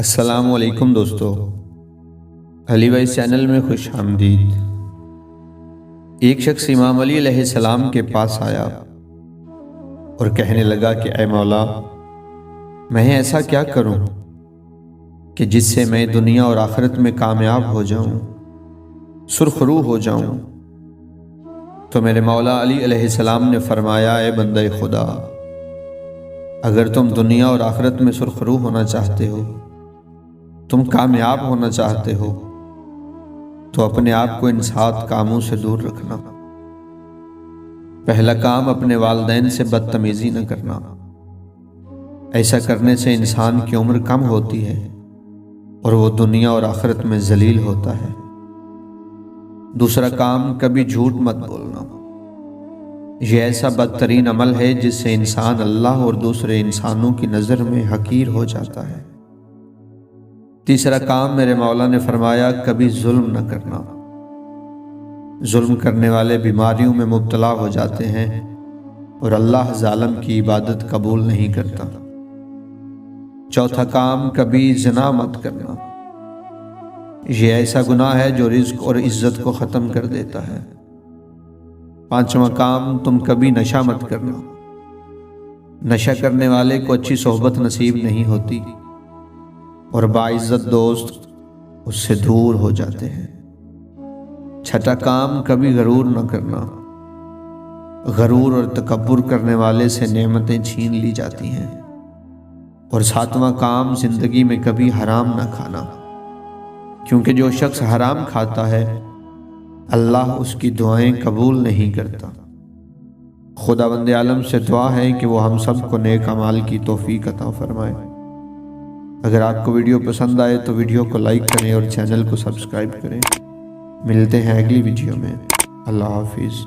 السلام علیکم دوستو، علی وائس چینل میں خوش آمدید۔ ایک شخص امام علی علیہ السلام کے پاس آیا اور کہنے لگا کہ اے مولا، میں ایسا کیا کروں کہ جس سے میں دنیا اور آخرت میں کامیاب ہو جاؤں، سرخرو ہو جاؤں۔ تو میرے مولا علی علیہ السلام نے فرمایا، اے بندہ خدا، اگر تم دنیا اور آخرت میں سرخرو ہونا چاہتے ہو، تم کامیاب ہونا چاہتے ہو، تو اپنے آپ کو ان 7 کاموں سے دور رکھنا۔ پہلا کام، اپنے والدین سے بدتمیزی نہ کرنا۔ ایسا کرنے سے انسان کی عمر کم ہوتی ہے اور وہ دنیا اور آخرت میں ذلیل ہوتا ہے۔ دوسرا کام، کبھی جھوٹ مت بولنا۔ یہ ایسا بدترین عمل ہے جس سے انسان اللہ اور دوسرے انسانوں کی نظر میں حقیر ہو جاتا ہے۔ تیسرا کام، میرے مولا نے فرمایا، کبھی ظلم نہ کرنا۔ ظلم کرنے والے بیماریوں میں مبتلا ہو جاتے ہیں اور اللہ ظالم کی عبادت قبول نہیں کرتا۔ چوتھا کام، کبھی زنا مت کرنا۔ یہ ایسا گناہ ہے جو رزق اور عزت کو ختم کر دیتا ہے۔ پانچواں کام، تم کبھی نشہ مت کرنا۔ نشہ کرنے والے کو اچھی صحبت نصیب نہیں ہوتی اور باعزت دوست اس سے دور ہو جاتے ہیں۔ چھٹا کام، کبھی غرور نہ کرنا۔ غرور اور تکبر کرنے والے سے نعمتیں چھین لی جاتی ہیں۔ اور ساتواں کام، زندگی میں کبھی حرام نہ کھانا، کیونکہ جو شخص حرام کھاتا ہے اللہ اس کی دعائیں قبول نہیں کرتا۔ خداوند عالم سے دعا ہے کہ وہ ہم سب کو نیک اعمال کی توفیق عطا فرمائے۔ اگر آپ کو ویڈیو پسند آئے تو ویڈیو کو لائک کریں اور چینل کو سبسکرائب کریں۔ ملتے ہیں اگلی ویڈیو میں۔ اللہ حافظ۔